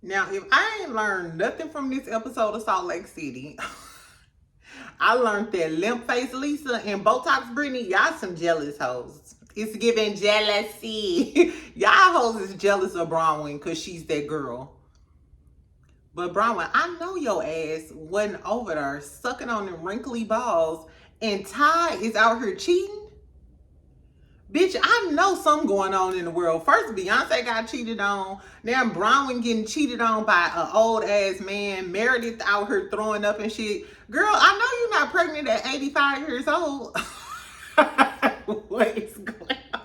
Now, if I ain't learned nothing from this episode of Salt Lake City, I learned that limp face Lisa and Botox Brittany, y'all some jealous hoes. It's giving jealousy. Y'all hoes is jealous of Bronwyn because she's that girl. But Bronwyn, I know your ass wasn't over there sucking on them wrinkly balls, and Todd is out here cheating. Bitch, I know something going on in the world. First, Beyonce got cheated on. Now Bronwyn getting cheated on by an old ass man. Meredith out here throwing up and shit. Girl, I know you're not pregnant at 85 years old. What is going on?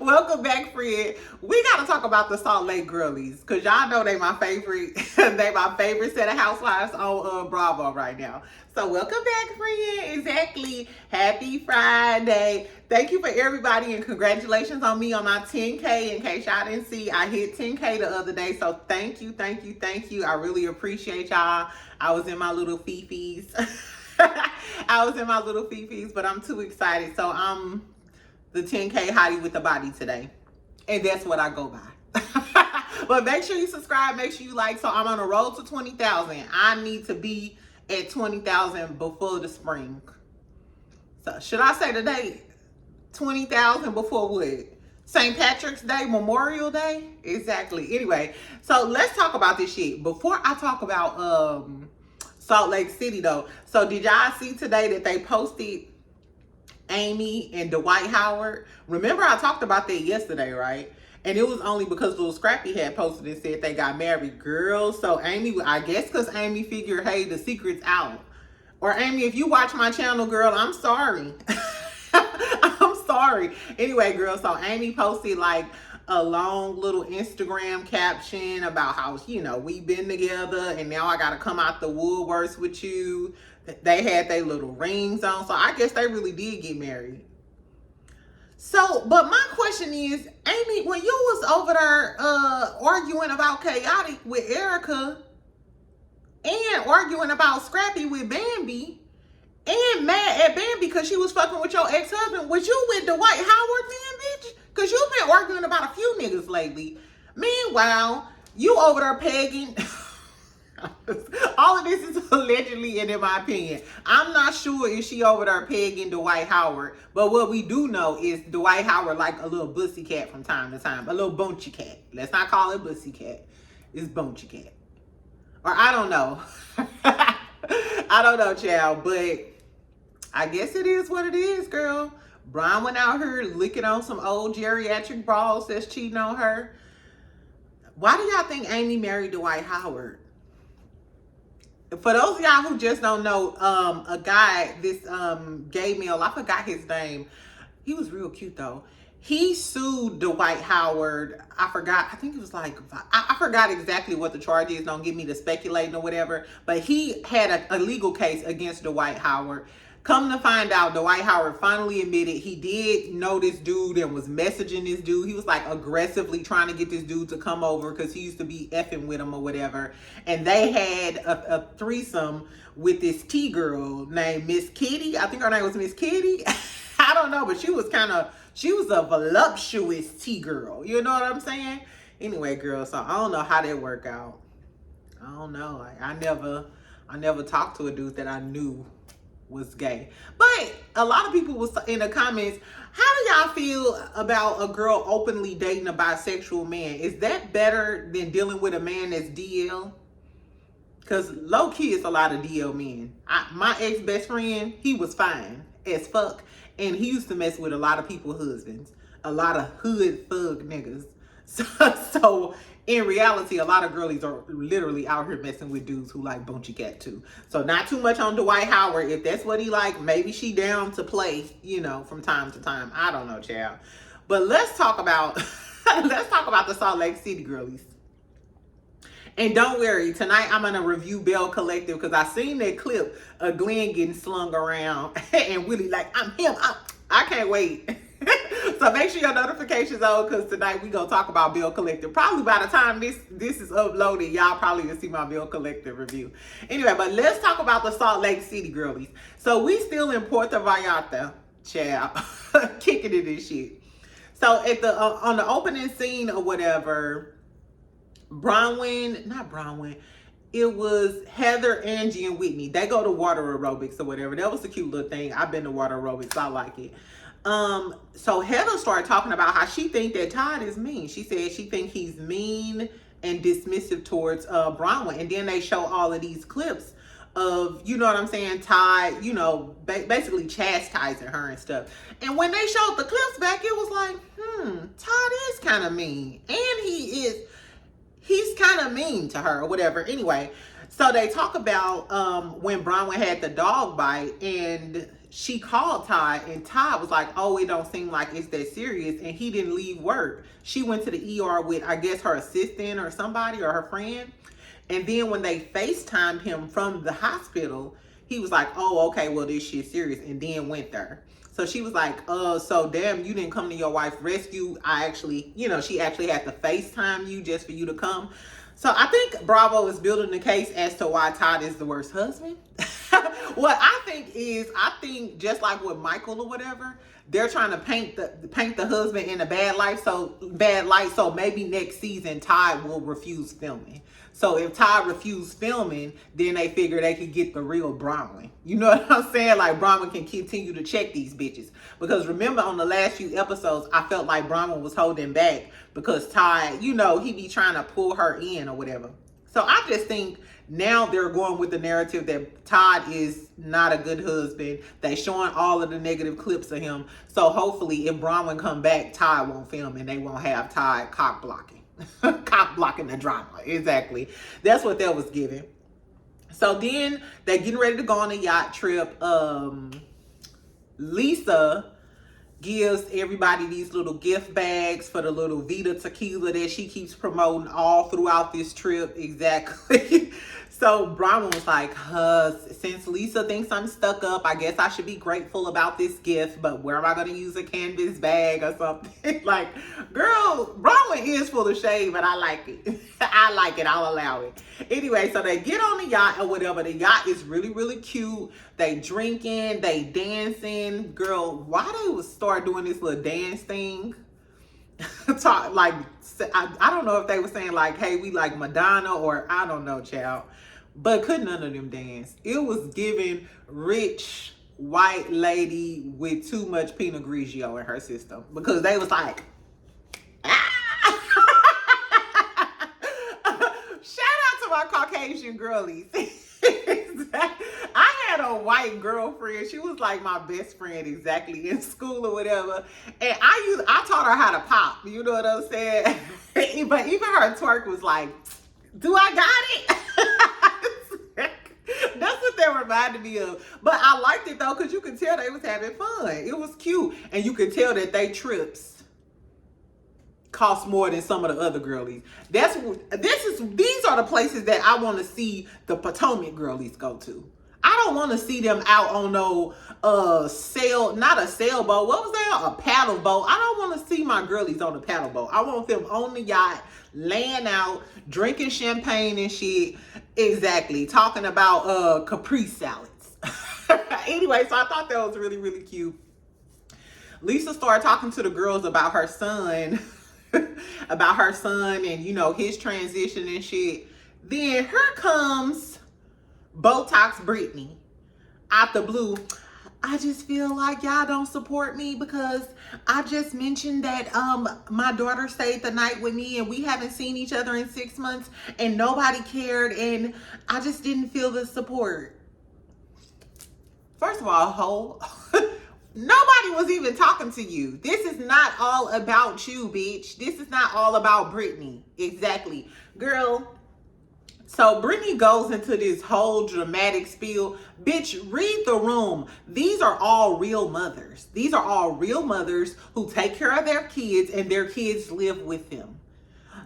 Welcome back, Fred. We gotta talk about the Salt Lake girlies, because y'all know they my favorite. They my favorite set of housewives on Bravo right now. So welcome back, friend. Exactly. Happy Friday. Thank you for everybody, and congratulations on me on my 10K. In case y'all didn't see, I hit 10K the other day. So thank you, thank you, thank you. I really appreciate y'all. I was in my little fifis. I was in my little fifis, but I'm too excited. So I'm the 10K hottie with the body today. And that's what I go by. But make sure you subscribe, make sure you like. So I'm on a road to 20,000. I need to be at 20,000 before the spring. So should I say today 20,000 before what? St. Patrick's Day, Memorial Day? Exactly. Anyway, so let's talk about this shit. Before I talk about Salt Lake City though. So did y'all see today that they posted Amy and Dwight Howard? Remember I talked about that yesterday, right? And it was only because Little Scrappy had posted and said they got married. Girl, so Amy, I guess because Amy figured, hey, the secret's out. Or Amy, if you watch my channel, girl, I'm sorry. I'm sorry. Anyway, girl, so Amy posted like a long little Instagram caption about how, you know, we've been together and now I got to come out the woodworks with you. They had their little rings on. So I guess they really did get married. So, but my question is, Amy, when you was over there arguing about Chaotic with Erica and arguing about Scrappy with Bambi and mad at Bambi because she was fucking with your ex-husband, was you with Dwight Howard then, bitch? Because you've been arguing about a few niggas lately. Meanwhile, you over there pegging. All of this is allegedly and in my opinion. I'm not sure if she over there pegging Dwight Howard, but what we do know is Dwight Howard like a little bussy cat from time to time, a little bunchy cat. Let's not call it bussy cat. It's bunchy cat. Or I don't know. I don't know, child, but I guess it is what it is, girl. Bronwyn out here licking on some old geriatric bras that's cheating on her. Why do y'all think Amy married Dwight Howard? For those of y'all who just don't know, a guy, this gay male, I forgot his name. He was real cute though. He sued Dwight Howard. I think it was like, I forgot exactly what the charge is. Don't get me to speculating or whatever. But he had a legal case against Dwight Howard. Come to find out, Dwight Howard finally admitted he did know this dude and was messaging this dude. He was like aggressively trying to get this dude to come over because he used to be effing with him or whatever. And they had a threesome with this T-girl named Miss Kitty. I think her name was Miss Kitty. I don't know, but she was a voluptuous T-girl. You know what I'm saying? Anyway, girl, so I don't know how that worked out. I don't know. Like, I never talked to a dude that I knew was gay. But a lot of people was in the comments, how do y'all feel about a girl openly dating a bisexual man? Is that better than dealing with a man that's DL? Because low key it's a lot of DL men. My ex-best friend, he was fine as fuck. And he used to mess with a lot of people's husbands. A lot of hood thug niggas. So in reality, a lot of girlies are literally out here messing with dudes who like bunchy cat too. So not too much on Dwight Howard. If that's what he like, maybe she down to play, you know, from time to time. I don't know, child. But let's talk about the Salt Lake City girlies. And don't worry, tonight I'm gonna review Bell Collective because I seen that clip of Glenn getting slung around and Willie like, I'm him. I can't wait. So make sure your notifications on because tonight we gonna talk about Bell Collective. Probably by the time this is uploaded, y'all probably will see my Bell Collective review. Anyway, but let's talk about the Salt Lake City girlies. So we still in Puerto Vallarta, child, kicking it and shit. So at the on the opening scene or whatever, Bronwyn, not Bronwyn. It was Heather, Angie, and Whitney. They go to water aerobics or whatever. That was a cute little thing. I've been to water aerobics. I like it. So Heather started talking about how she think that Todd is mean. She said she think he's mean and dismissive towards Bronwyn. And then they show all of these clips of, you know what I'm saying, Todd, you know, basically chastising her and stuff. And when they showed the clips back, it was like, Todd is kind of mean. And he's kind of mean to her or whatever. Anyway, so they talk about when Bronwyn had the dog bite and she called Todd and Todd was like, oh, it don't seem like it's that serious. And he didn't leave work. She went to the ER with, I guess, her assistant or somebody or her friend. And then when they FaceTimed him from the hospital, he was like, oh, okay, well, this shit's serious. And then went there. So she was like, so damn, you didn't come to your wife's rescue. I actually, you know, she actually had to FaceTime you just for you to come. So I think Bravo is building the case as to why Todd is the worst husband. What I think just like with Michael or whatever, they're trying to paint the husband in a bad light. So maybe next season Todd will refuse filming. So if Todd refused filming, then they figure they could get the real Bronwyn. You know what I'm saying? Like Bronwyn can continue to check these bitches. Because remember on the last few episodes, I felt like Bronwyn was holding back because Todd, you know, he be trying to pull her in or whatever. So I just think now they're going with the narrative that Todd is not a good husband. They showing all of the negative clips of him. So hopefully if Bronwyn come back, Todd won't film and they won't have Todd cock blocking. Cock blocking the drama. Exactly. That's what that was giving. So then they're getting ready to go on a yacht trip. Lisa gives everybody these little gift bags for the little Vita tequila that she keeps promoting all throughout this trip. Exactly. So Bronwyn was like, since Lisa thinks I'm stuck up, I guess I should be grateful about this gift, but where am I going to use a canvas bag or something? Like, girl, Bronwyn is full of shade, but I like it. I like it. I'll allow it. Anyway, so they get on the yacht or whatever. The yacht is really, really cute. They drinking, they dancing. Girl, why they would start doing this little dance thing? Like, I don't know if they were saying like, hey, we like Madonna or I don't know, child. But could none of them dance. It was giving rich white lady with too much Pinot Grigio in her system. Because they was like, ah! Shout out to my Caucasian girlies. I had a white girlfriend. She was like my best friend exactly in school or whatever. And I taught her how to pop. You know what I'm saying? But even her twerk was like, do I got it? That's what that reminded me of. But I liked it though, because you could tell they was having fun. It was cute. And you could tell that they trips cost more than some of the other girlies. These are the places that I want to see the Potomac girlies go to. I don't want to see them out on no not a sailboat. What was that? A paddle boat. I don't want to see my girlies on a paddle boat. I want them on the yacht, laying out, drinking champagne and shit. Exactly. Talking about Capri salads. Anyway, so I thought that was really, really cute. Lisa started talking to the girls about her son. About her son and, you know, his transition and shit. Then here comes Botox Brittany out the blue. I just feel like y'all don't support me because I just mentioned that my daughter stayed the night with me and we haven't seen each other in 6 months and nobody cared and I just didn't feel the support. First of all, nobody was even talking to you. This is not all about you, bitch. This is not all about Brittany. Exactly. Girl, so Brittany goes into this whole dramatic spiel. Bitch, read the room. These are all real mothers. These are all real mothers who take care of their kids and their kids live with them.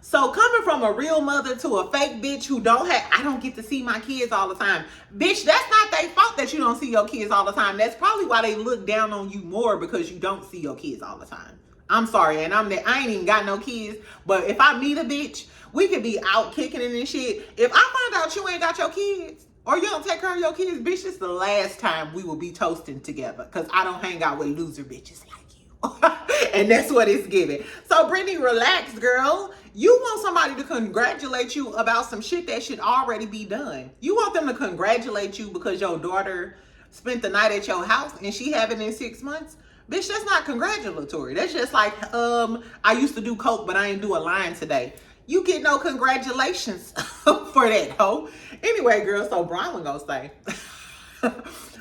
So coming from a real mother to a fake bitch who I don't get to see my kids all the time. Bitch, that's not their fault that you don't see your kids all the time. That's probably why they look down on you more because you don't see your kids all the time. I'm sorry, and I ain't even got no kids, but if I meet a bitch, we could be out kicking it and shit. If I find out you ain't got your kids or you don't take care of your kids, bitch, it's the last time we will be toasting together because I don't hang out with loser bitches like you. And that's what it's giving. So Brittany, relax, girl. You want somebody to congratulate you about some shit that should already be done. You want them to congratulate you because your daughter spent the night at your house and she have it in 6 months? Bitch, that's not congratulatory. That's just like, I used to do coke, but I ain't do a line today. You get no congratulations for that, ho. Anyway, girl, so Bronwyn gonna say,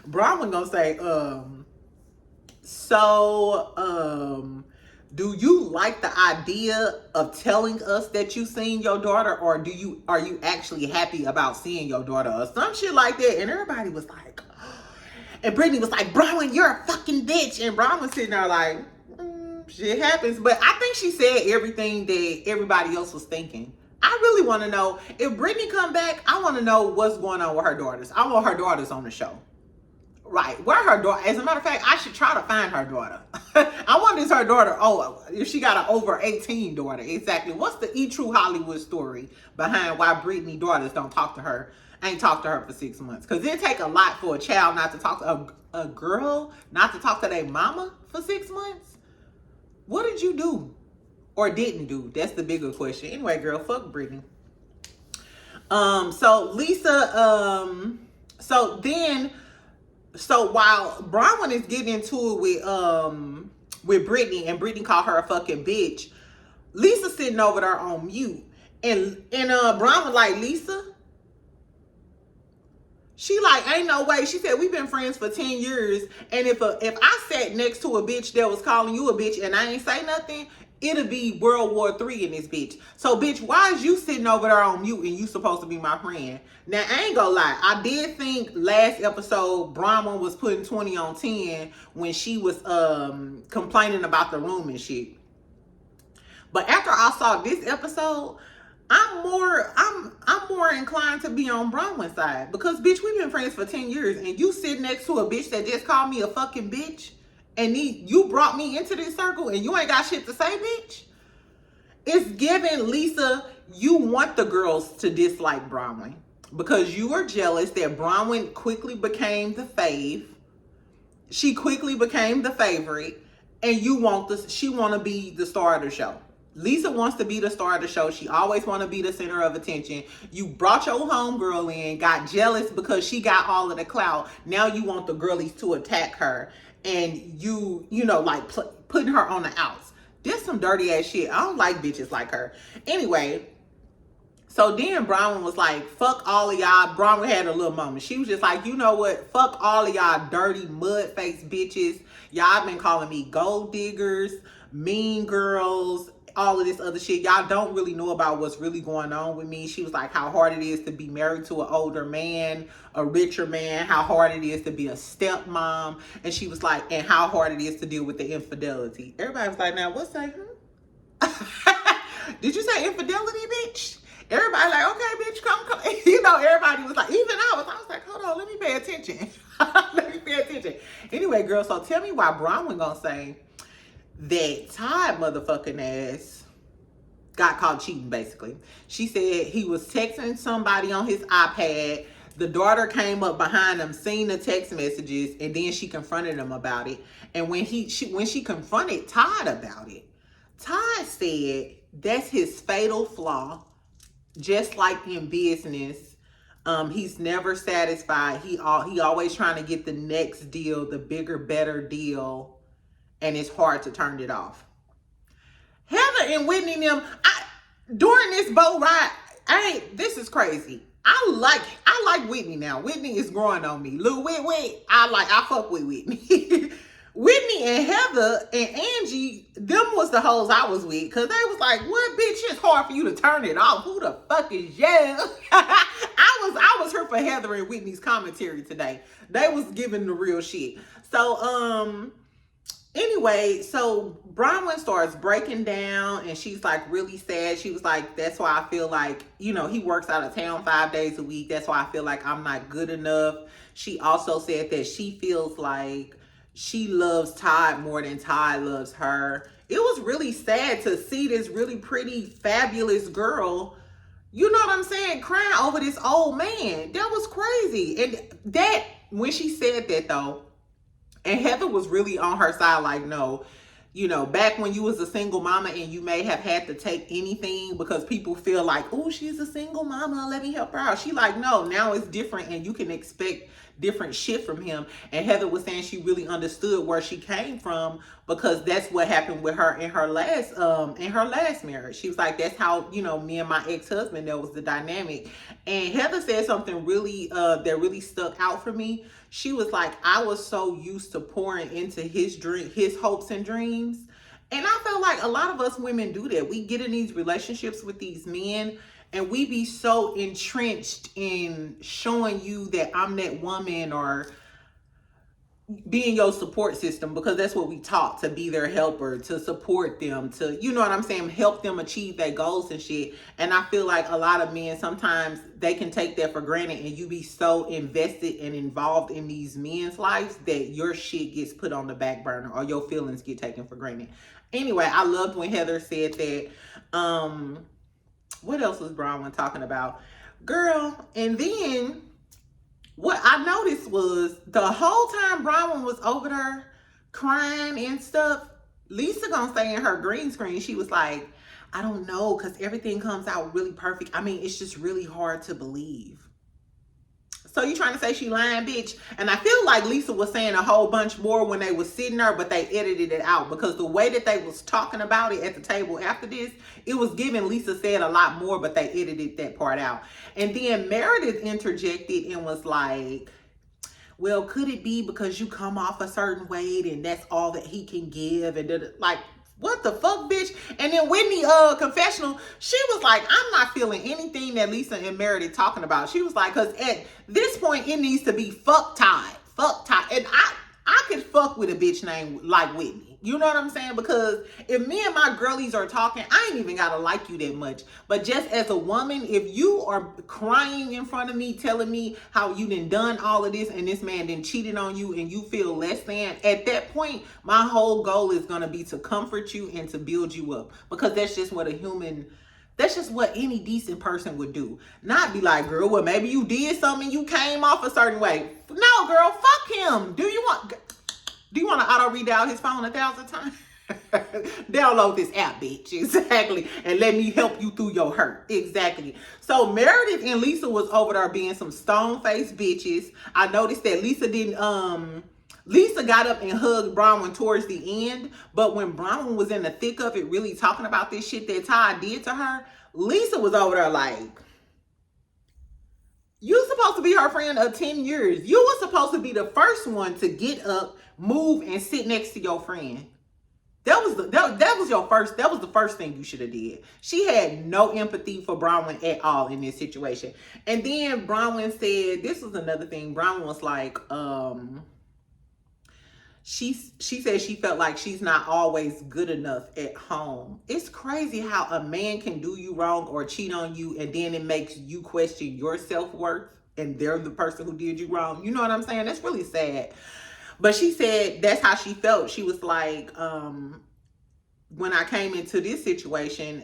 Bronwyn gonna say, do you like the idea of telling us that you seen your daughter, or are you actually happy about seeing your daughter, or some shit like that? And everybody was like, and Brittany was like, Bronwyn, you're a fucking bitch. And Bronwyn sitting there like, shit happens. But I think she said everything that everybody else was thinking. I really want to know, if Brittany come back, I want to know what's going on with her daughters. I want her daughters on the show. Right, where her daughter? As a matter of fact, I should try to find her daughter. I wonder is her daughter, if she got an over 18 daughter, exactly. What's the true Hollywood story behind why Brittany daughters ain't talked to her for 6 months? Because it take a lot for a child not to talk to a girl, not to talk to their mama for 6 months. What did you do or didn't do? That's the bigger question. Anyway, girl, fuck Brittany. So Lisa, So while Bronwyn is getting into it with Brittany, and Brittany called her a fucking bitch, Lisa sitting over there on mute, and Bronwyn like, Lisa, she like, ain't no way. She said, we've been friends for 10 years, and if I sat next to a bitch that was calling you a bitch and I ain't say nothing, it'll be World War III in this bitch. So, bitch, why is you sitting over there on mute and you supposed to be my friend? Now, I ain't gonna lie. I did think last episode, Bronwyn was putting 20 on 10 when she was complaining about the room and shit. But after I saw this episode, I'm more inclined to be on Bronwyn's side. Because, bitch, we've been friends for 10 years and you sit next to a bitch that just called me a fucking bitch. And you brought me into this circle and you ain't got shit to say, bitch. It's giving, Lisa, you want the girls to dislike Bronwyn because you are jealous that Bronwyn quickly became the fave. She quickly became the favorite, and she want to be the star of the show. Lisa wants to be the star of the show. She always want to be the center of attention. You brought your homegirl in, got jealous because she got all of the clout. Now you want the girlies to attack her. And you know, like putting her on the outs. This some dirty ass shit. I don't like bitches like her. Anyway, so then Bronwyn was like, fuck all of y'all. Bronwyn had a little moment. She was just like, you know what? Fuck all of y'all dirty mud-faced bitches. Y'all been calling me gold diggers, mean girls, all of this other shit. Y'all don't really know about what's really going on with me. She was like, how hard it is to be married to an older man, a richer man, how hard it is to be a stepmom. And she was like, and how hard it is to deal with the infidelity. Everybody was like, now what's that? Did you say infidelity, bitch? Everybody like, okay, bitch, come. You know, everybody was like, even I was like, hold on, let me pay attention. Let me pay attention. Anyway, girl, so tell me why Bronwyn gonna say that Todd motherfucking ass got caught cheating, basically. She said he was texting somebody on his iPad. The daughter came up behind him, seen the text messages, and then she confronted him about it. And when she confronted Todd about it, Todd said that's his fatal flaw. Just like in business, he's never satisfied. He always trying to get the next deal, the bigger, better deal. And it's hard to turn it off. Heather and Whitney and them, during this boat ride, this is crazy. I like Whitney now. Whitney is growing on me. Lil Whit, I fuck with Whitney. Whitney and Heather and Angie, them was the hoes I was with. Cause they was like, what bitch, it's hard for you to turn it off. Who the fuck is yeah? I was here for Heather and Whitney's commentary today. They was giving the real shit. So, anyway, so Bronwyn starts breaking down and she's like really sad. She was like, that's why I feel like, you know, he works out of town 5 days a week. That's why I feel like I'm not good enough. She also said that she feels like she loves Todd more than Todd loves her. It was really sad to see this really pretty, fabulous girl, you know what I'm saying, crying over this old man. That was crazy. And that, when she said that though, and Heather was really on her side, like, no, you know, back when you was a single mama and you may have had to take anything because people feel like, oh, she's a single mama, let me help her out. She like, no, now it's different and you can expect different shit from him. And Heather was saying she really understood where she came from because that's what happened with her in her last marriage. She was like, that's how, you know, me and my ex-husband, that was the dynamic. And Heather said something really that really stuck out for me. She was like, I was so used to pouring into his hopes and dreams. And I feel like a lot of us women do that. We get in these relationships with these men and we be so entrenched in showing you that I'm that woman or being your support system, because that's what we taught, to be their helper, to support them, to, you know what I'm saying, help them achieve their goals and shit. And I feel like a lot of men, sometimes they can take that for granted, and you be so invested and involved in these men's lives that your shit gets put on the back burner or your feelings get taken for granted. Anyway, I loved when Heather said that. What else was Bronwyn talking about? Girl, and then what I noticed was the whole time Bronwyn was over there crying and stuff, Lisa gonna say in her green screen, she was like, I don't know, because everything comes out really perfect. I mean, it's just really hard to believe. So you trying to say she lying, bitch? And I feel like Lisa was saying a whole bunch more when they was sitting there, but they edited it out because the way that they was talking about it at the table after this, it was giving Lisa said a lot more, but they edited that part out. And then Meredith interjected and was like, well, could it be because you come off a certain weight and that's all that he can give? And like, what the fuck, bitch? And then Whitney confessional, she was like, I'm not feeling anything that Lisa and Meredith talking about. She was like, because at this point it needs to be fuck Todd. And I could fuck with a bitch named like Whitney. You know what I'm saying? Because if me and my girlies are talking, I ain't even gotta like you that much. But just as a woman, if you are crying in front of me, telling me how you done all of this and this man then cheated on you and you feel less than, at that point, my whole goal is gonna be to comfort you and to build you up. Because that's just what any decent person would do. Not be like, girl, well, maybe you did something, you came off a certain way. No, girl, fuck him. Do you want to auto read out his phone 1,000 times? Download this app, bitch. Exactly. And let me help you through your hurt. Exactly. So Meredith and Lisa was over there being some stone-faced bitches. I noticed that Lisa got up and hugged Bronwyn towards the end, but when Bronwyn was in the thick of it, really talking about this shit that Todd did to her, Lisa was over there like, you supposed to be her friend of 10 years. You were supposed to be the first one to get up, move, and sit next to your friend. That was the first thing you should have did. She had no empathy for Bronwyn at all in this situation. And then Bronwyn said, this was another thing. Bronwyn was like, she said she felt like she's not always good enough at home. It's crazy how a man can do you wrong or cheat on you, and then it makes you question your self-worth, and they're the person who did you wrong. You know what I'm saying? That's really sad. But she said that's how she felt. She was like, when I came into this situation,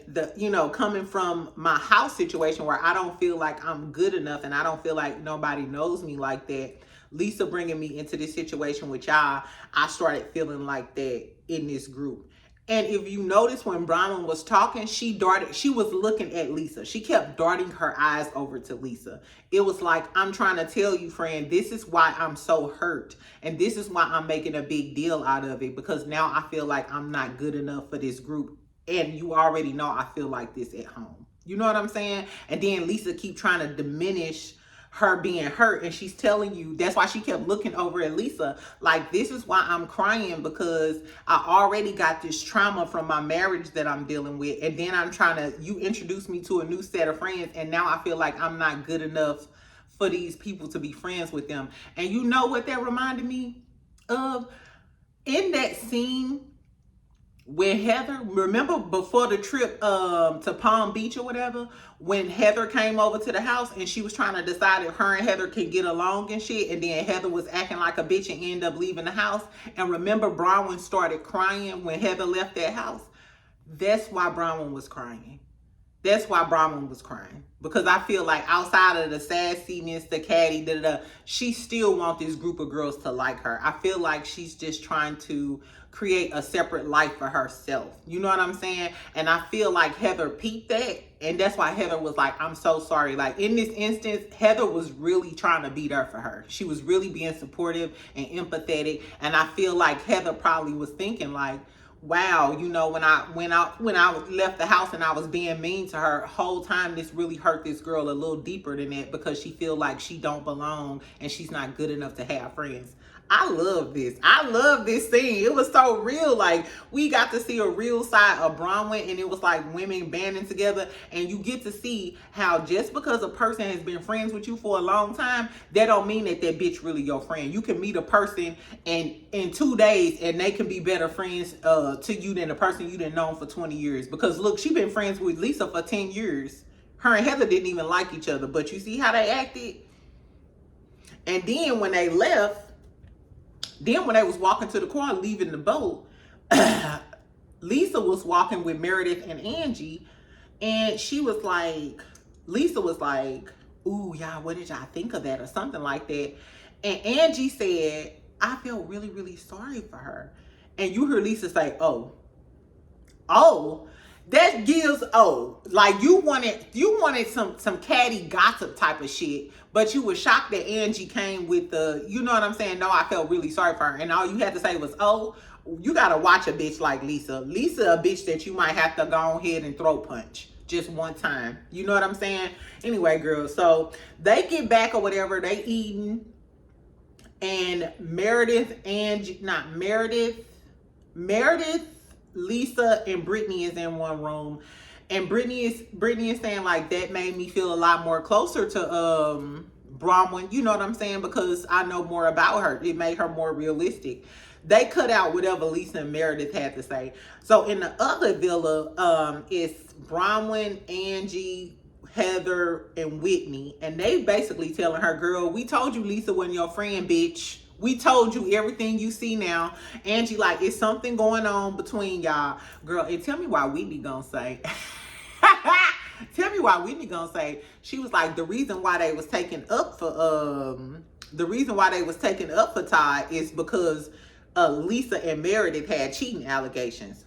coming from my house situation where I don't feel like I'm good enough and I don't feel like nobody knows me like that, Lisa bringing me into this situation with y'all, I started feeling like that in this group. And if you notice when Bronwyn was talking, she was looking at Lisa. She kept darting her eyes over to Lisa. It was like, I'm trying to tell you, friend, this is why I'm so hurt. And this is why I'm making a big deal out of it, because now I feel like I'm not good enough for this group. And you already know I feel like this at home. You know what I'm saying? And then Lisa keep trying to diminish her being hurt, and she's telling you, that's why she kept looking over at Lisa like, this is why I'm crying, because I already got this trauma from my marriage that I'm dealing with, and then you introduced me to a new set of friends, and now I feel like I'm not good enough for these people to be friends with them. And you know what that reminded me of? In that scene when Heather, remember before the trip to Palm Beach or whatever, when Heather came over to the house and she was trying to decide if her and Heather can get along and shit, and then Heather was acting like a bitch and ended up leaving the house. And remember, Bronwyn started crying when Heather left that house. That's why Bronwyn was crying. That's why Bronwyn was crying. Because I feel like outside of the sassiness, the catty, she still wants this group of girls to like her. I feel like she's just trying to create a separate life for herself. You know what I'm saying? And I feel like Heather peeped that. And that's why Heather was like, I'm so sorry. Like in this instance, Heather was really trying to be there for her. She was really being supportive and empathetic. And I feel like Heather probably was thinking like, wow, you know, when I left the house and I was being mean to her, whole time this really hurt this girl a little deeper than that because she feel like she don't belong and she's not good enough to have friends. I love this. I love this scene. It was so real. Like we got to see a real side of Bronwyn, and it was like women banding together, and you get to see how just because a person has been friends with you for a long time, that don't mean that that bitch really your friend. You can meet a person and in 2 days and they can be better friends to you than the person you done known for 20 years. Because look, she been friends with Lisa for 10 years. Her and Heather didn't even like each other, but you see how they acted? And then when they left, then when they was walking to the car leaving the boat, Lisa was walking with Meredith and Angie, and Lisa was like, ooh, y'all, what did y'all think of that? Or something like that. And Angie said, I feel really, really sorry for her. And you hear Lisa say, oh, that gives, like you wanted some catty gossip type of shit, but you were shocked that Angie came with the, you know what I'm saying? No, I felt really sorry for her. And all you had to say was, oh, you gotta watch a bitch like Lisa. Lisa, a bitch that you might have to go ahead and throat punch just one time. You know what I'm saying? Anyway, girls, so they get back or whatever, they eating, and Meredith, Lisa, and Brittany is in one room, and Brittany is saying like, that made me feel a lot more closer to Bronwyn. You know what I'm saying? Because I know more about her. It made her more realistic. They cut out whatever Lisa and Meredith had to say. So in the other villa, it's Bronwyn, Angie, Heather, and Whitney, and they basically telling her, girl, we told you Lisa wasn't your friend, bitch. We told you everything you see now. Angie like, it's something going on between y'all. Girl, and tell me why Whitney gonna say. Tell me why Whitney gonna say. She was like, the reason why they was taking up for Todd is because Lisa and Meredith had cheating allegations.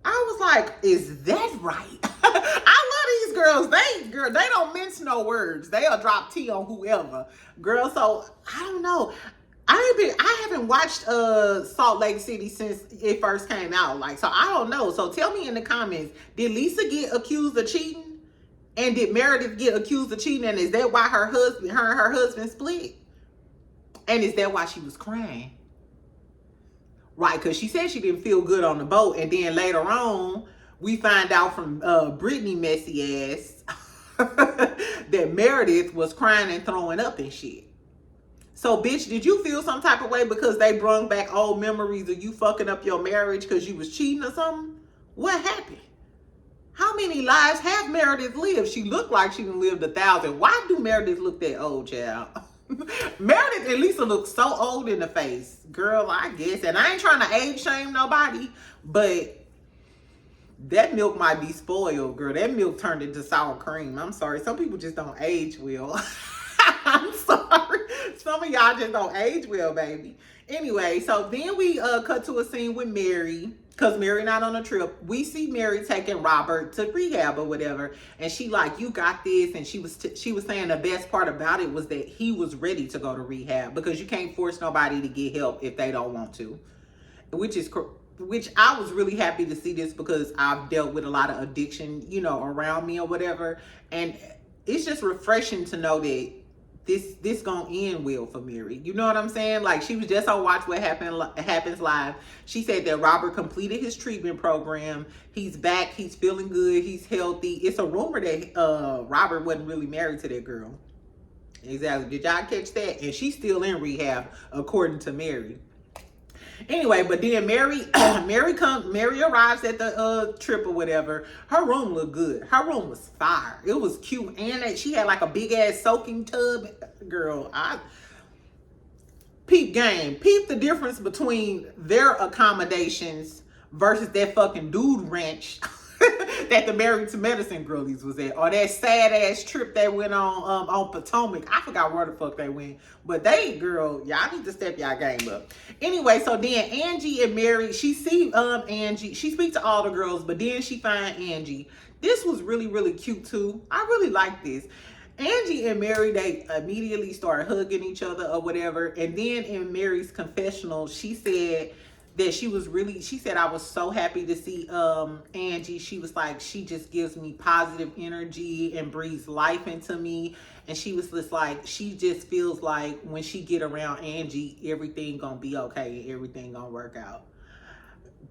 I was like, is that right? I love these girls. They don't mince no words. They'll drop tea on whoever. Girl, so I don't know. I haven't watched Salt Lake City since it first came out. Like, so I don't know. So tell me in the comments, did Lisa get accused of cheating? And did Meredith get accused of cheating? And is that why her and her husband split? And is that why she was crying? Right, because she said she didn't feel good on the boat. And then later on, we find out from Brittany messy ass that Meredith was crying and throwing up and shit. So, bitch, did you feel some type of way because they brung back old memories of you fucking up your marriage because you was cheating or something? What happened? How many lives have Meredith lived? She looked like she lived 1,000. Why do Meredith look that old, child? Meredith and Lisa look so old in the face. Girl, I guess. And I ain't trying to age shame nobody, but that milk might be spoiled, girl. That milk turned into sour cream. I'm sorry. Some people just don't age well. I'm sorry. Some of y'all just don't age well, baby. Anyway, so then we cut to a scene with Mary, because Mary not on a trip. We see Mary taking Robert to rehab or whatever, and she like, you got this. And she was saying the best part about it was that he was ready to go to rehab, because you can't force nobody to get help if they don't want to, which I was really happy to see this, because I've dealt with a lot of addiction, you know, around me or whatever, and it's just refreshing to know that this gonna end well for Mary. You know what I'm saying? Like, she was just on Watch What Happens Live. She said that Robert completed his treatment program. He's back. He's feeling good. He's healthy. It's a rumor that Robert wasn't really married to that girl. Exactly. Did y'all catch that? And she's still in rehab, according to Mary. Anyway, but then Mary arrives at the trip or whatever. Her room looked good. Her room was fire. It was cute, and she had like a big ass soaking tub. Girl, peep the difference between their accommodations versus that fucking dude ranch that that the Married to Medicine girlies was at, or that sad ass trip they went on Potomac. I forgot where the fuck they went, but they, girl, y'all need to step y'all game up. Anyway, so then Angie and Mary, she see Angie, she speaks to all the girls, but then she find Angie. This was really, really cute too. I really like this. Angie and Mary, they immediately start hugging each other or whatever. And then in Mary's confessional, she said that she said, I was so happy to see Angie. She was like, she just gives me positive energy and breathes life into me. And she was just like, she just feels like when she get around Angie, everything gonna be okay. Everything gonna work out.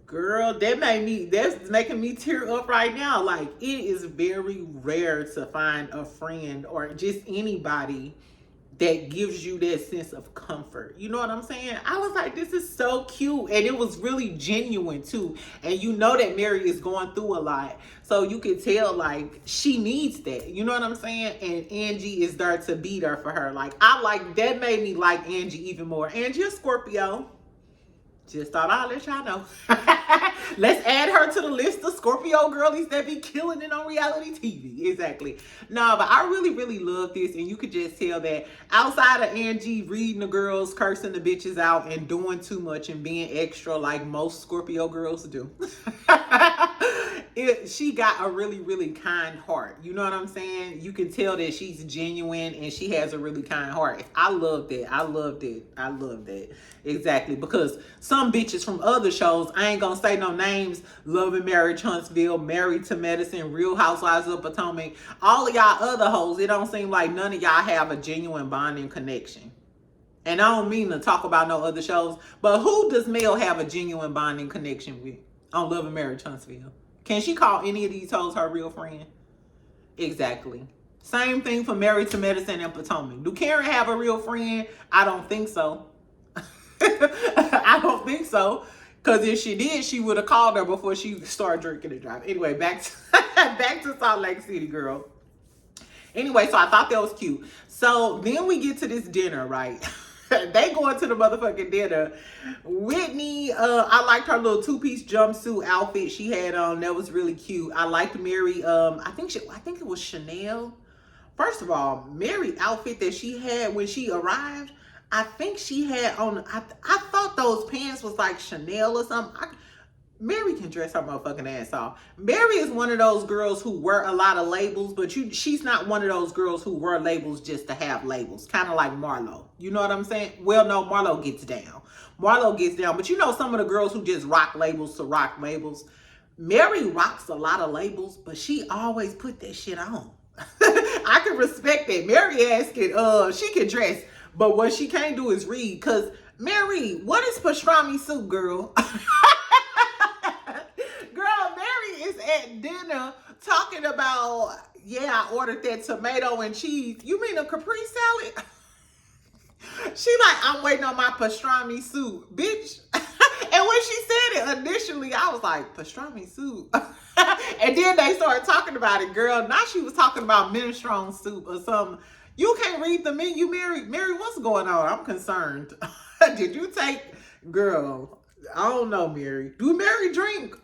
Girl, that's making me tear up right now. Like, it is very rare to find a friend or just anybody that gives you that sense of comfort. You know what I'm saying? I was like, this is so cute. And it was really genuine too. And you know that Mary is going through a lot. So you can tell, like, she needs that. You know what I'm saying? And Angie is there to be there for her. Like, that made me like Angie even more. Angie is Scorpio. Just thought I'll let y'all know. Let's add her to the list of Scorpio girlies that be killing it on reality TV. Exactly. No, but I really, really love this. And you could just tell that outside of Angie reading the girls, cursing the bitches out, and doing too much and being extra like most Scorpio girls do. She got a really, really kind heart. You know what I'm saying? You can tell that she's genuine and she has a really kind heart. I love that. I loved it. I love that. Exactly. Because some bitches from other shows, I ain't gonna say no names, Love and Marriage Huntsville, Married to Medicine, Real Housewives of Potomac, all of y'all other hoes, it don't seem like none of y'all have a genuine bonding connection. And I don't mean to talk about no other shows, but who does Mel have a genuine bonding connection with on Love and Marriage Huntsville? Can she call any of these hoes her real friend? Exactly. Same thing for Married to Medicine and Potomac. Do Karen have a real friend? I don't think so. I don't think so. Because if she did, she would have called her before she started drinking and driving. Anyway, back to Salt Lake City, girl. Anyway, so I thought that was cute. So then we get to this dinner, right? They going to the motherfucking dinner. Whitney, I liked her little two-piece jumpsuit outfit she had on. That was really cute. I liked Mary. I think it was Chanel. First of all, Mary outfit that she had when she arrived, I think she had on. I thought those pants was like Chanel or something. Mary can dress her motherfucking ass off. Mary is one of those girls who wear a lot of labels, but she's not one of those girls who wear labels just to have labels. Kind of like Marlo. You know what I'm saying? Well, no, Marlo gets down. Marlo gets down. But you know some of the girls who just rock labels to rock labels. Mary rocks a lot of labels, but she always put that shit on. I can respect that. Mary ass she can dress, but what she can't do is read. Because Mary, what is pastrami soup, girl? Girl, Mary is at dinner talking about, yeah, I ordered that tomato and cheese. You mean a Capri salad? She like, I'm waiting on my pastrami soup, bitch. And when she said it initially, I was like, pastrami soup. And then they started talking about it, girl. Now she was talking about minestrone soup or something. You can't read the menu, Mary. Mary, what's going on? I'm concerned. Did you take, girl, I don't know, Mary. Do Mary drink?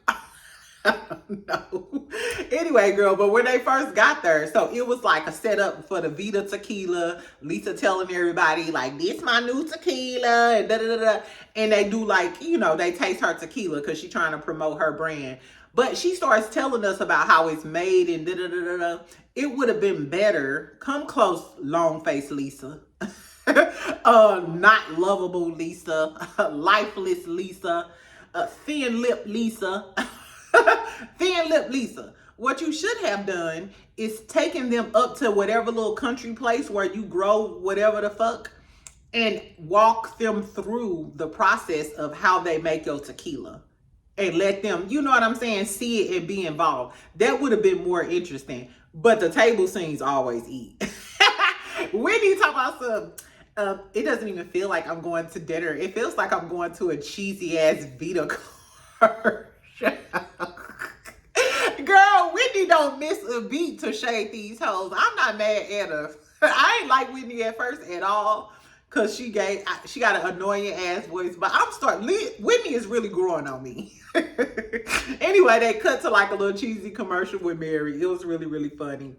No. Anyway, girl, but when they first got there, so it was like a setup for the Vita tequila. Lisa telling everybody, like, this my new tequila, and da-da-da-da. And they do, like, you know, they taste her tequila because she's trying to promote her brand. But she starts telling us about how it's made and da-da-da-da-da. It would have been better. Come close, long-faced Lisa. Not lovable Lisa. Lifeless Lisa. Thin-lipped Lisa. Thin-lipped Lisa. What you should have done is taken them up to whatever little country place where you grow whatever the fuck and walk them through the process of how they make your tequila. And let them, you know what I'm saying, see it and be involved. That would have been more interesting. But the table scenes always eat. Whitney talk about some, it doesn't even feel like I'm going to dinner. It feels like I'm going to a cheesy ass Vita commercial. Girl, Whitney don't miss a beat to shade these hoes. I'm not mad at her. I ain't like Whitney at first at all. Cause she got an annoying ass voice, but Whitney is really growing on me. Anyway, they cut to like a little cheesy commercial with Mary. It was really, really funny.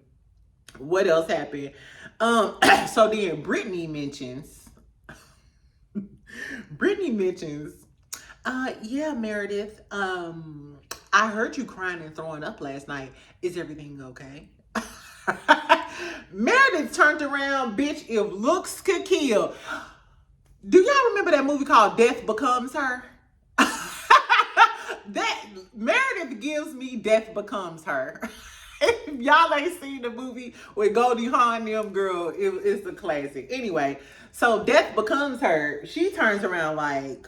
What else happened? So then Brittany mentions, yeah, Meredith, I heard you crying and throwing up last night. Is everything okay? Meredith turned around, bitch, if looks could kill. Do y'all remember that movie called Death Becomes Her? That Meredith gives me Death Becomes Her. If y'all ain't seen the movie with Goldie Hawn, them girl, it's a classic. Anyway, so Death Becomes Her. She turns around like,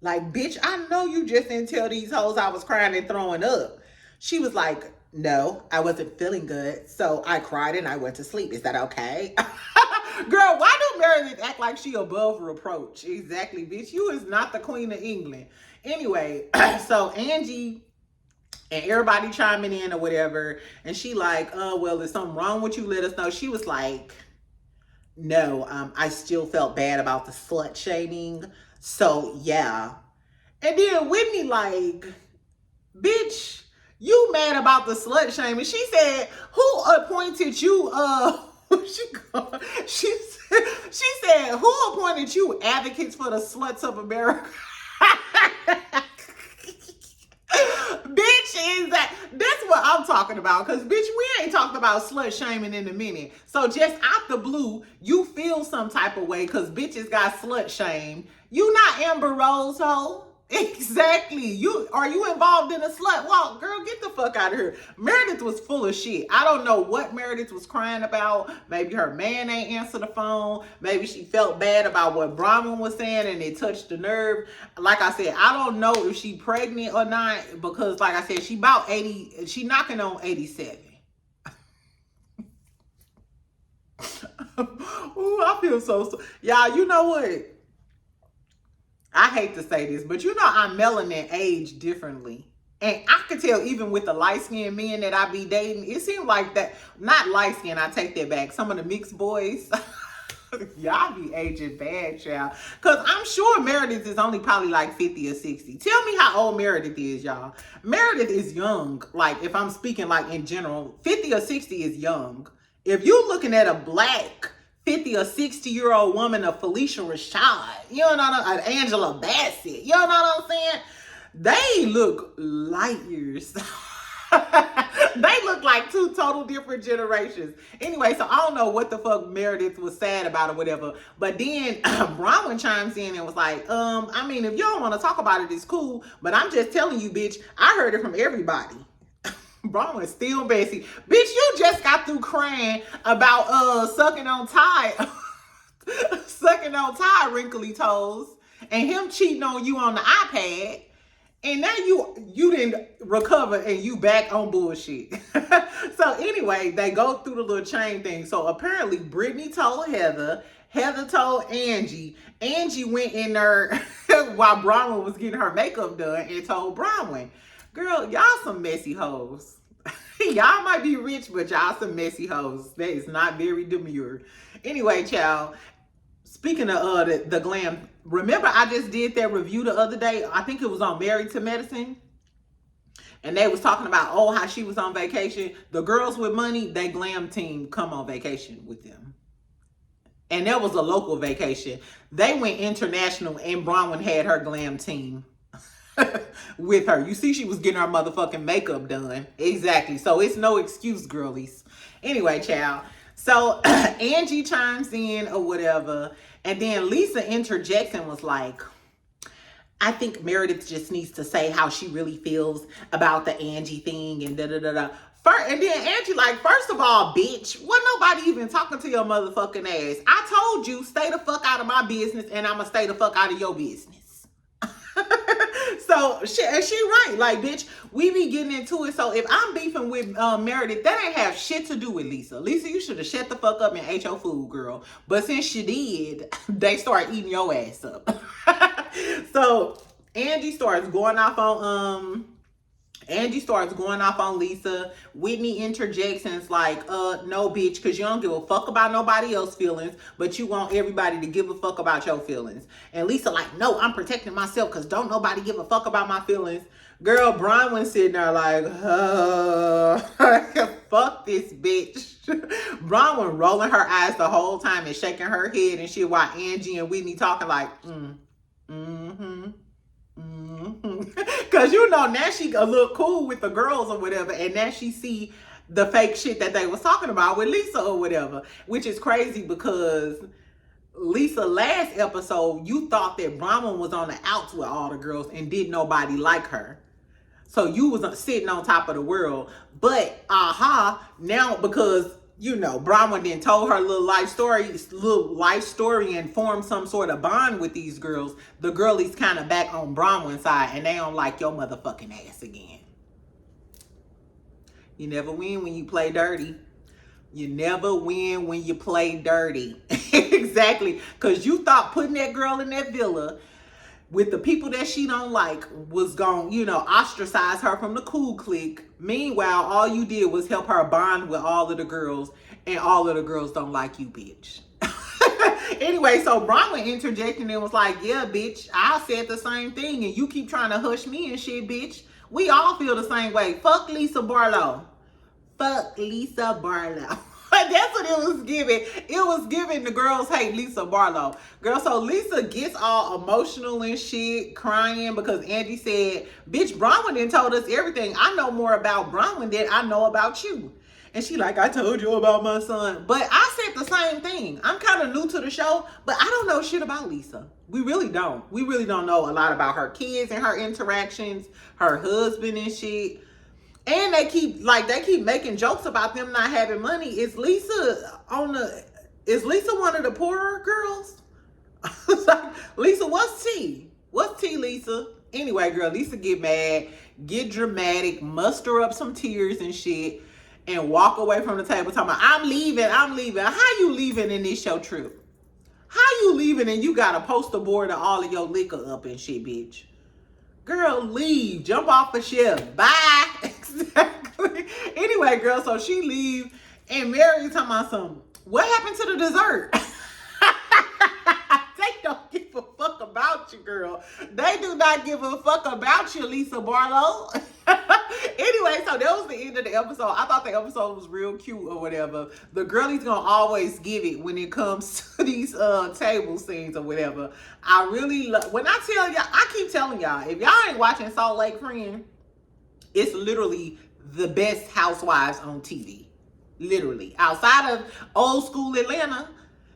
bitch, I know you just didn't tell these hoes I was crying and throwing up. She was like, no, I wasn't feeling good, so I cried and I went to sleep. Is that okay? Girl, why do Meredith act like she above reproach? Exactly, bitch. You is not the Queen of England. Anyway, so Angie and everybody chiming in or whatever, and she like, well, is something wrong with you? Let us know. She was like, no, I still felt bad about the slut shaming. So yeah. And then Whitney like, bitch, you mad about the slut shaming? She said, who appointed you? She said, who appointed you advocates for the sluts of America? Bitch, that's what I'm talking about. Cause bitch, we ain't talked about slut shaming in a minute. So just out the blue, you feel some type of way cause bitches got slut shamed. You not Amber Rose, ho. Exactly. Are you involved in a slut walk? Girl, get the fuck out of here. Meredith was full of shit. I don't know what Meredith was crying about. Maybe her man ain't answer the phone. Maybe she felt bad about what Bronwyn was saying and it touched the nerve. Like I said, I don't know if she pregnant or not because like I said, she about 80, she knocking on 87. Ooh, I feel so. Y'all, you know what? I hate to say this, but you know I'm melanin age differently. And I could tell even with the light-skinned men that I be dating, it seemed like that, not light-skinned, I take that back. Some of the mixed boys, y'all be aging bad, child. Because I'm sure Meredith is only probably like 50 or 60. Tell me how old Meredith is, y'all. Meredith is young. Like, if I'm speaking like in general, 50 or 60 is young. If you're looking at a black 50 or 60-year-old woman of Felicia Rashad, you know what I'm saying? Angela Bassett, you know what I'm saying? They look light years. They look like two total different generations. Anyway, so I don't know what the fuck Meredith was sad about or whatever. But then Bronwyn chimes in and was like, I mean, if you don't want to talk about it, it's cool. But I'm just telling you, bitch, I heard it from everybody. Bronwyn's still messy. Bitch, you just got through crying about sucking on Todd wrinkly toes and him cheating on you on the iPad. And now you didn't recover and you back on bullshit. So anyway, they go through the little chain thing. So apparently Brittany told Heather. Heather told Angie. Angie went in there while Bronwyn was getting her makeup done and told Bronwyn, girl, y'all some messy hoes. Y'all might be rich, but y'all some messy hoes. That is not very demure. Anyway, child, speaking of the glam, remember I just did that review the other day? I think it was on Married to Medicine. And they was talking about, oh, how she was on vacation. The girls with money, they glam team come on vacation with them. And that was a local vacation. They went international and Bronwyn had her glam team with her. You see, she was getting her motherfucking makeup done. Exactly. So it's no excuse, girlies. Anyway, child. So Angie chimes in or whatever. And then Lisa interjects and was like, I think Meredith just needs to say how she really feels about the Angie thing and da-da-da-da. And then Angie like, first of all, bitch, wasn't nobody even talking to your motherfucking ass. I told you, stay the fuck out of my business and I'm gonna stay the fuck out of your business. So she right, like, bitch, we be getting into it. So if I'm beefing with Meredith, that ain't have shit to do with Lisa. Lisa, you should have shut the fuck up and ate your food, girl. But since she did, they start eating your ass up. So Angie starts going off on Angie starts going off on Lisa. Whitney interjects and it's like, no, bitch, because you don't give a fuck about nobody else's feelings, but you want everybody to give a fuck about your feelings. And Lisa like, no, I'm protecting myself because don't nobody give a fuck about my feelings. Girl, Bronwyn sitting there like, fuck this bitch. Bronwyn rolling her eyes the whole time and shaking her head and shit while Angie and Whitney talking like, Cause you know now she a little cool with the girls or whatever, and now she see the fake shit that they was talking about with Lisa or whatever, which is crazy because Lisa last episode you thought that Bronwyn was on the outs with all the girls and didn't nobody like her. So you was sitting on top of the world. But now because you know Bronwyn then told her little life story and formed some sort of bond with these girls, the girlies kind of back on Bronwyn's side and they don't like your motherfucking ass again. You never win when you play dirty. You never win when you play dirty. Exactly. Because you thought putting that girl in that villa with the people that she don't like was going, you know, ostracize her from the cool clique. Meanwhile, all you did was help her bond with all of the girls, and all of the girls don't like you, bitch. Anyway, so Bronwyn interjecting and was like, yeah, bitch, I said the same thing, and you keep trying to hush me and shit, bitch. We all feel the same way. Fuck Lisa Barlow. Fuck Lisa Barlow. That's what it was giving. It was giving the girls hate Lisa Barlow. Girl, so Lisa gets all emotional and shit, crying because Angie said, bitch, Bronwyn done told us everything. I know more about Bronwyn than I know about you. And she like, I told you about my son. But I said the same thing. I'm kind of new to the show, but I don't know shit about Lisa. We really don't. We really don't know a lot about her kids and her interactions, her husband and shit. And they keep making jokes about them not having money. Is Lisa one of the poorer girls? Like, Lisa, what's tea? What's tea, Lisa? Anyway, girl, Lisa get mad, get dramatic, muster up some tears and shit, and walk away from the table talking about, I'm leaving. How you leaving in this show trip? How you leaving and you got a poster board of all of your liquor up and shit, bitch? Girl, leave. Jump off the ship. Bye. Exactly. Anyway, girl, so she leave and Mary talking about something. What happened to the dessert? They don't give a fuck about you, girl. They do not give a fuck about you, Lisa Barlow. Anyway, so that was the end of the episode. I thought the episode was real cute or whatever. The girlie's gonna always give it when it comes to these table scenes or whatever. I really love, when I tell y'all, I keep telling y'all, if y'all ain't watching Salt Lake Friend, it's literally the best Housewives on TV. Literally. Outside of old school Atlanta.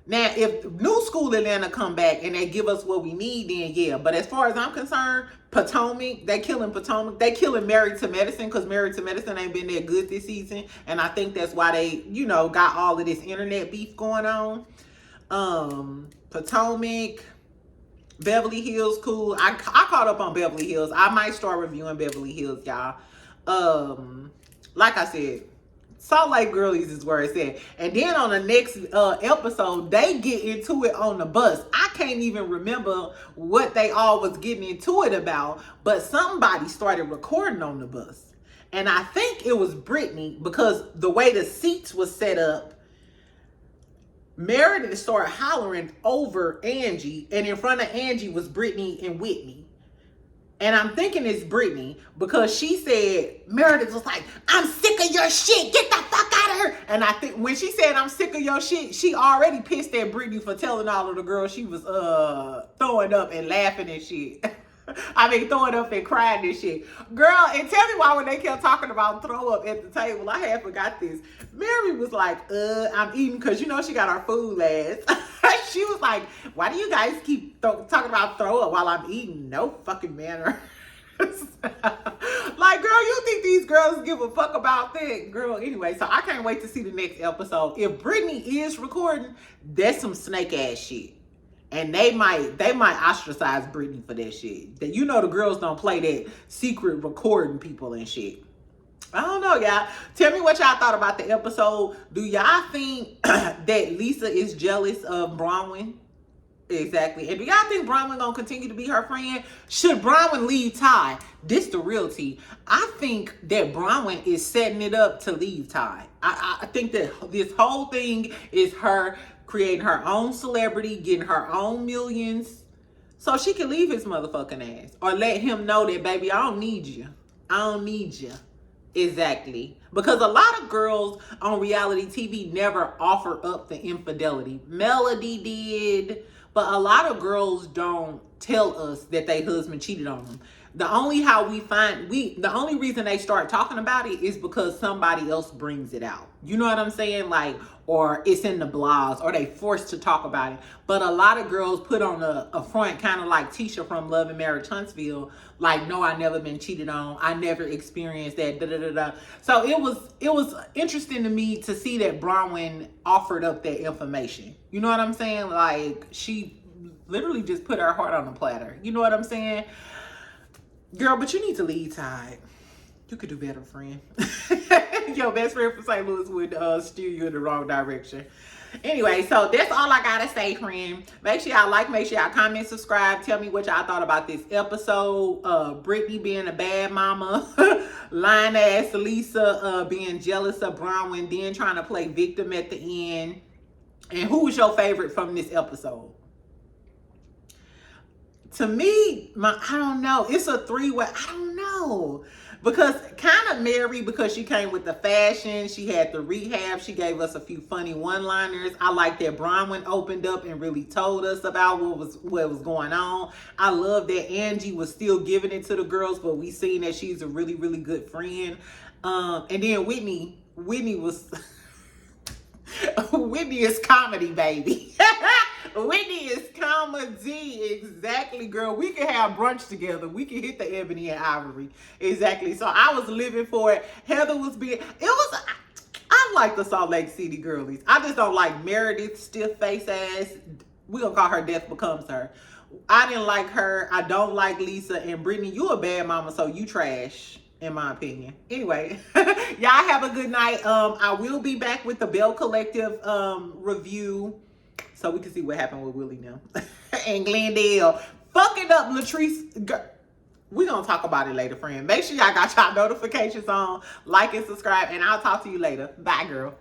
Now, if new school Atlanta come back and they give us what we need, then yeah. But as far as I'm concerned, Potomac, they killing Potomac. They killing Married to Medicine because Married to Medicine ain't been that good this season. And I think that's why they, you know, got all of this internet beef going on. Potomac, Beverly Hills, cool. I caught up on Beverly Hills. I might start reviewing Beverly Hills, y'all. Like I said, Salt Lake Girlies is where it's at. And then on the next episode, they get into it on the bus. I can't even remember what they all was getting into it about, but somebody started recording on the bus. And I think it was Brittany, because the way the seats was set up, Meredith started hollering over Angie, and in front of Angie was Brittany and Whitney. And I'm thinking it's Brittany because she said, Meredith was like, I'm sick of your shit. Get the fuck out of here. And I think when she said, I'm sick of your shit, she already pissed at Brittany for telling all of the girls she was throwing up and laughing and shit. I mean, throwing up and crying and shit. Girl, and tell me why when they kept talking about throw up at the table, I had forgot this. Mary was like, I'm eating because you know she got our food last. She was like, why do you guys keep talking about throw up while I'm eating? No fucking manner. Like, girl, you think these girls give a fuck about that? Girl, anyway, so I can't wait to see the next episode. If Brittany is recording, that's some snake ass shit. And they might ostracize Brittany for that shit. That, you know, the girls don't play that secret recording people and shit. I don't know, y'all. Tell me what y'all thought about the episode. Do y'all think that Lisa is jealous of Bronwyn? Exactly. And do y'all think Bronwyn gonna continue to be her friend? Should Bronwyn leave Todd? This the real tea. I think that Bronwyn is setting it up to leave Todd. I think that this whole thing is her creating her own celebrity, getting her own millions, so she can leave his motherfucking ass. Or let him know that, baby, I don't need you. I don't need you. Exactly. Because a lot of girls on reality TV never offer up the infidelity. Melody did, but a lot of girls don't tell us that their husband cheated on them. The only reason they start talking about it is because somebody else brings it out. You know what I'm saying? Like, or it's in the blogs, or they forced to talk about it. But a lot of girls put on a front, kind of like Tisha from Love and Marriage Huntsville, like, no, I never been cheated on. I never experienced that. Da, da, da, da. So it was interesting to me to see that Bronwyn offered up that information. You know what I'm saying? Like, she literally just put her heart on the platter. You know what I'm saying? Girl, but you need to leave Todd. You could do better, friend. Your best friend from St. Louis would steer you in the wrong direction. Anyway, so that's all I gotta say, friend. Make sure y'all like, make sure y'all comment, subscribe. Tell me what y'all thought about this episode. Brittany being a bad mama. Lying ass Lisa being jealous of Bronwyn, then trying to play victim at the end. And who was your favorite from this episode? To me, I don't know. It's a three-way. I don't know. Because kind of Mary, because she came with the fashion. She had the rehab. She gave us a few funny one-liners. I like that Bronwyn opened up and really told us about what was going on. I love that Angie was still giving it to the girls, but we seen that she's a really, really good friend. And then Whitney was... Whitney is comedy, baby. Whitney is comedy. Exactly, girl. We can have brunch together. We can hit the Ebony and Ivory. Exactly. So I was living for it. Heather was I like the Salt Lake City girlies. I just don't like Meredith stiff face ass. We gonna call her Death Becomes Her. I didn't like her. I don't like Lisa. And Brittany, you a bad mama, so you trash, in my opinion. Anyway, y'all have a good night. I will be back with the Bell Collective review, so we can see what happened with Willie now. And Glendale fucking up Latrice. We're gonna talk about it later, friend. Make sure y'all got y'all notifications on, like and subscribe, and I'll talk to you later. Bye, girl.